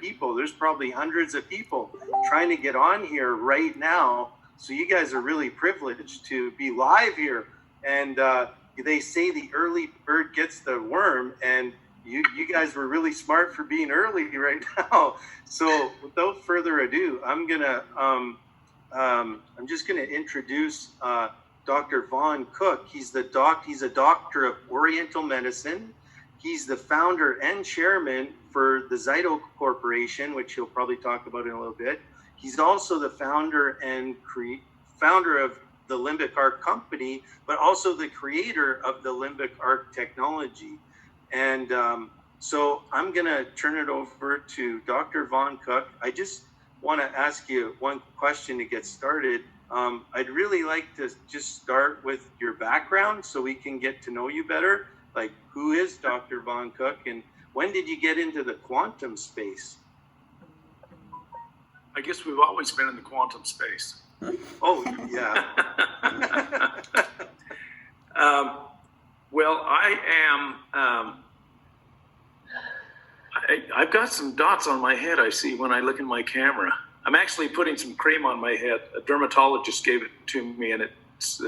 people. There's probably hundreds of people trying to get on here right now. So you guys are really privileged to be live here. And they say the early bird gets the worm, and you guys were really smart for being early right now. So without further ado, I'm just gonna introduce Dr. Vaughn Cook. He's a doctor of Oriental Medicine. He's the founder and chairman for the Zyto Corporation, which he'll probably talk about in a little bit. He's also the founder and founder of the Limbic Arc Company, but also the creator of the Limbic Arc technology. And so I'm going to turn it over to Dr. Vaughn Cook. I just want to ask you one question to get started. I'd really like to just start with your background so we can get to know you better. Like, who is Dr. Vaughn Cook, and when did you get into the quantum space? I guess we've always been in the quantum space. Oh, yeah. Well, I am, I've got some dots on my head I see when I look in my camera. I'm actually putting some cream on my head. A dermatologist gave it to me, and it's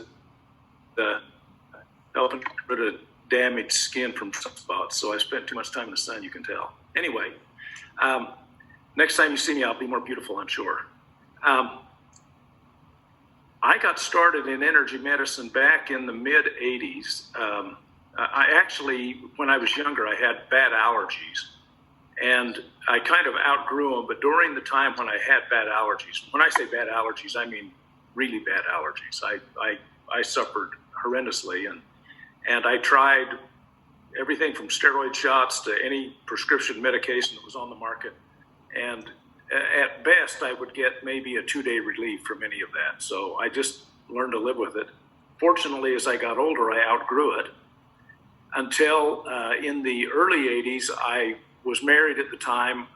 helping rid of damaged skin from sunspots. So I spent too much time in the sun, you can tell. Anyway, next time you see me, I'll be more beautiful, I'm sure. I got started in energy medicine back in the mid 80s. I actually, when I was younger, I had bad allergies, and I kind of outgrew them. But during the time when I had bad allergies, when I say bad allergies, I mean really bad allergies. I suffered horrendously, and I tried everything from steroid shots to any prescription medication that was on the market. And at best, I would get maybe a 2-day relief from any of that. So I just learned to live with it. Fortunately, as I got older, I outgrew it until in the early 80s, I was married at the time.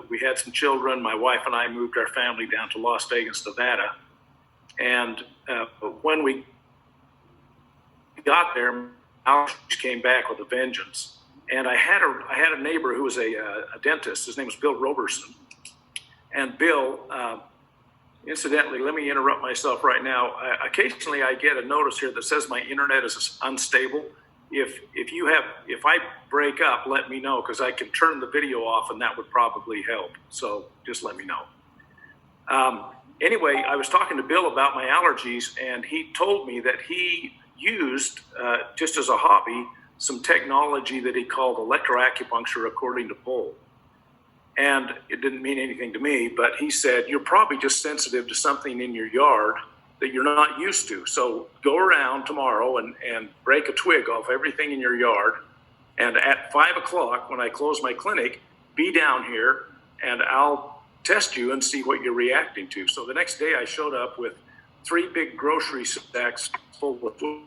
We had some children. My wife and I moved our family down to Las Vegas, Nevada. And when we got there, allergies came back with a vengeance. And I had a neighbor who was a dentist. His name was Bill Roberson. And Bill, incidentally, let me interrupt myself right now. Occasionally I get a notice here that says my internet is unstable. If I break up, let me know, because I can turn the video off and that would probably help. So just let me know. Anyway, I was talking to Bill about my allergies, and he told me that he used, just as a hobby, some technology that he called electroacupuncture according to Bull. And it didn't mean anything to me, but he said, you're probably just sensitive to something in your yard that you're not used to. So go around tomorrow and break a twig off everything in your yard. And at 5 o'clock, when I close my clinic, be down here and I'll test you and see what you're reacting to. So the next day I showed up with 3 big grocery sacks full of food.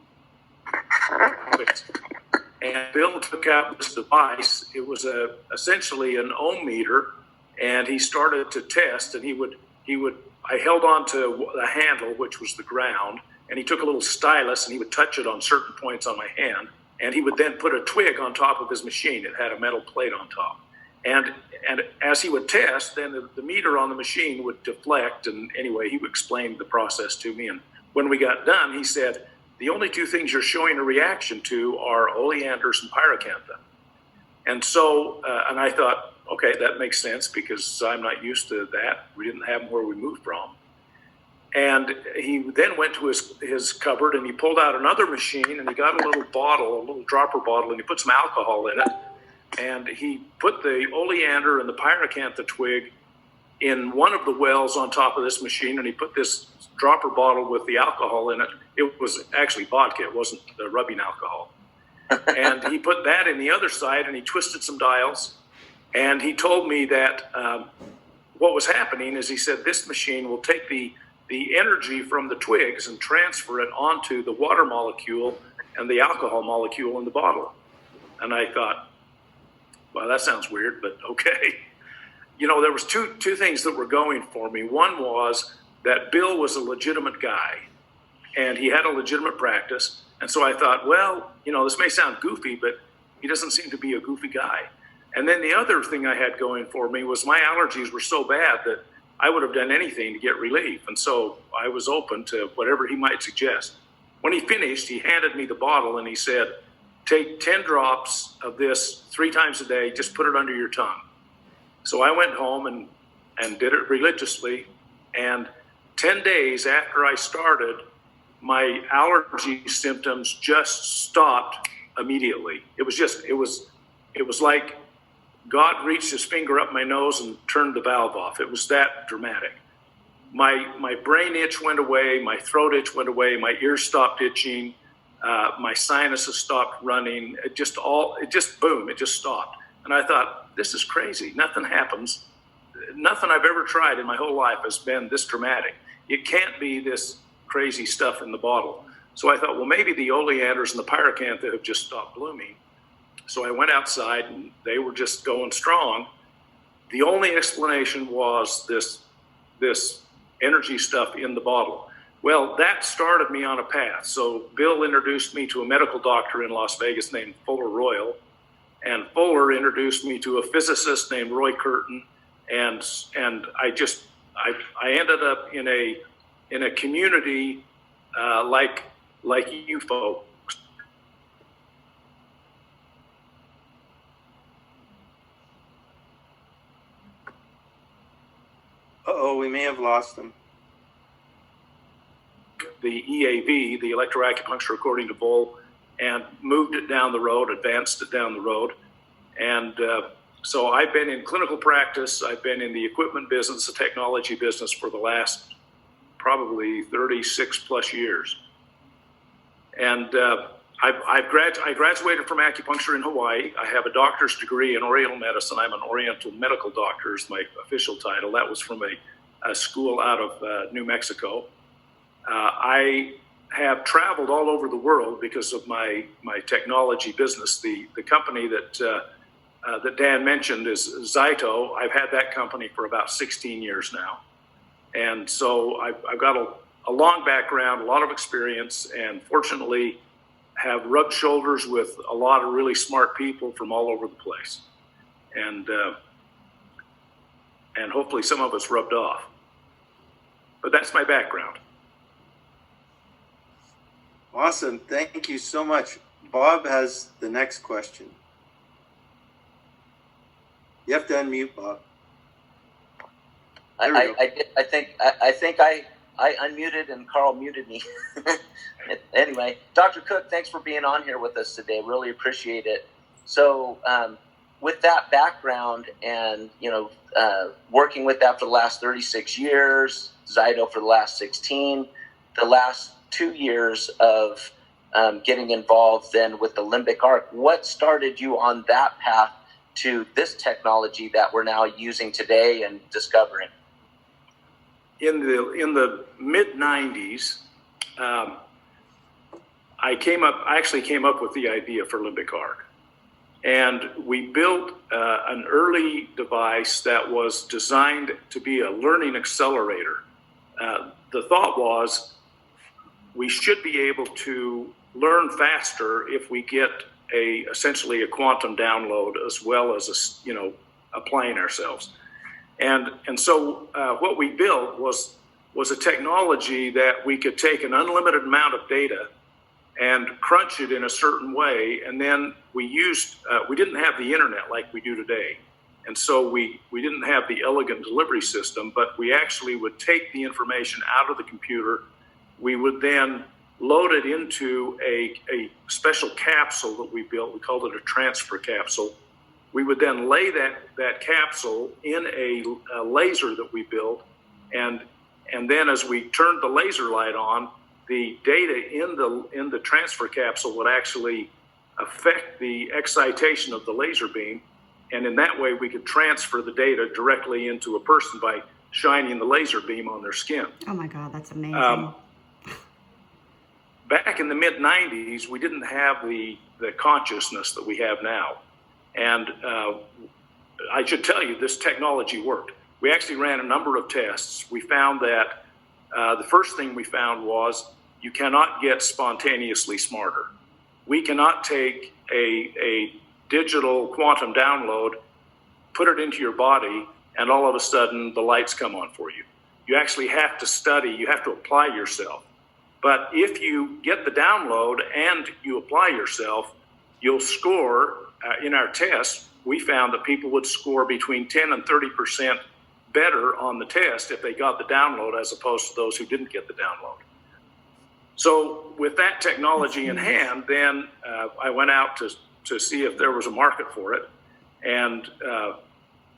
And Bill took out this device. It was essentially an ohm meter, and he started to test. And I held on to the handle, which was the ground, and he took a little stylus and he would touch it on certain points on my hand. And he would then put a twig on top of his machine. It had a metal plate on top. And as he would test, then the meter on the machine would deflect. And anyway, he would explain the process to me. And when we got done, he said, the only 2 things you're showing a reaction to are oleanders and pyracantha. And so, and I thought, okay, that makes sense because I'm not used to that. We didn't have them where we moved from. And he then went to his cupboard and he pulled out another machine and he got a little bottle, a little dropper bottle, and he put some alcohol in it. And he put the oleander and the pyracantha twig in one of the wells on top of this machine, and he put this dropper bottle with the alcohol in it. It was actually vodka. It wasn't the rubbing alcohol. And he put that in the other side, and he twisted some dials. And he told me that what was happening is, he said, this machine will take the energy from the twigs and transfer it onto the water molecule and the alcohol molecule in the bottle. And I thought, well, that sounds weird, but okay. You know, there was two things that were going for me. One was that Bill was a legitimate guy, and he had a legitimate practice. And so I thought, well, you know, this may sound goofy, but he doesn't seem to be a goofy guy. And then the other thing I had going for me was my allergies were so bad that I would have done anything to get relief. And so I was open to whatever he might suggest. When he finished, he handed me the bottle and he said, take 10 drops of this 3 times a day, just put it under your tongue. So I went home and did it religiously. And 10 days after I started, my allergy symptoms just stopped immediately. It was like God reached his finger up my nose and turned the valve off. It was that dramatic. My brain itch went away, my throat itch went away, my ears stopped itching, my sinuses stopped running. It just stopped. And I thought, this is crazy. Nothing happens. Nothing I've ever tried in my whole life has been this dramatic. It can't be this crazy stuff in the bottle. So I thought, well, maybe the oleanders and the pyracantha have just stopped blooming. So I went outside and they were just going strong. The only explanation was this energy stuff in the bottle. Well, that started me on a path. So Bill introduced me to a medical doctor in Las Vegas named Fuller Royal, and Fuller introduced me to a physicist named Roy Curtin, and I ended up in a community like you folks. Uh-oh, we may have lost him. The EAV, the electroacupuncture according to Vol, and moved it down the road, advanced it down the road. And so I've been in clinical practice. I've been in the equipment business, the technology business for the last probably 36 plus years. And I graduated from acupuncture in Hawaii. I have a doctor's degree in Oriental medicine. I'm an Oriental medical doctor is my official title. That was from a school out of New Mexico. I have traveled all over the world because of my technology business. The company that Dan mentioned is Zyto. I've had that company for about 16 years now. And so I've got a long background, a lot of experience, and fortunately have rubbed shoulders with a lot of really smart people from all over the place. And hopefully some of us rubbed off. But that's my background. Awesome. Thank you so much. Bob has the next question. You have to unmute, Bob. I think I unmuted and Carl muted me. Anyway, Dr. Cook, thanks for being on here with us today. Really appreciate it. So with that background and, working with that for the last 36 years, Zyto for the last 16, the last 2 years of getting involved then with the Limbic Arc, what started you on that path to this technology that we're now using today and discovering? In the mid 90s, I actually came up with the idea for Limbic Arc, and we built an early device that was designed to be a learning accelerator. The thought was we should be able to learn faster if we get essentially a quantum download as well as applying ourselves. And so what we built was a technology that we could take an unlimited amount of data and crunch it in a certain way. And then we didn't have the internet like we do today. And so we didn't have the elegant delivery system, but we actually would take the information out of the computer. We would then load it into a special capsule that we built. We called it a transfer capsule. We would then lay that capsule in a laser that we built, and then as we turned the laser light on, the data in the transfer capsule would actually affect the excitation of the laser beam, and in that way we could transfer the data directly into a person by shining the laser beam on their skin. Oh my God, that's amazing. Back in the mid 90s, we didn't have the consciousness that we have now. And I should tell you, this technology worked. We actually ran a number of tests. We found that the first thing we found was you cannot get spontaneously smarter. We cannot take a digital quantum download, put it into your body, and all of a sudden the lights come on for you. You actually have to study, you have to apply yourself. But if you get the download and you apply yourself, you'll score. In our tests, we found that people would score between 10 and 30% better on the test if they got the download as opposed to those who didn't get the download. So with that technology in hand, then I went out to see if there was a market for it. And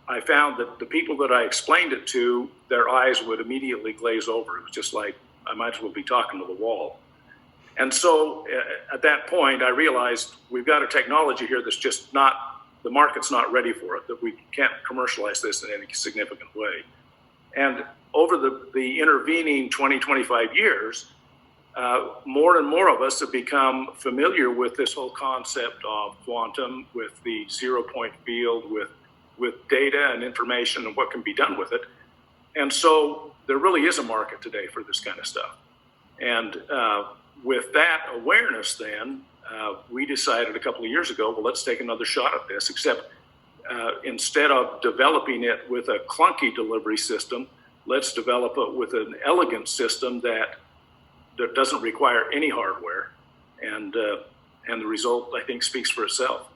I found that the people that I explained it to, their eyes would immediately glaze over. It was just like, I might as well be talking to the wall. And so at that point, I realized we've got a technology here that's just not, the market's not ready for it, that we can't commercialize this in any significant way. And over the intervening 20, 25 years, more and more of us have become familiar with this whole concept of quantum, with the 0-point field, with data and information and what can be done with it. And so there really is a market today for this kind of stuff. And with that awareness then, we decided a couple of years ago, well, let's take another shot at this, except instead of developing it with a clunky delivery system, let's develop it with an elegant system that doesn't require any hardware. And the result, I think, speaks for itself.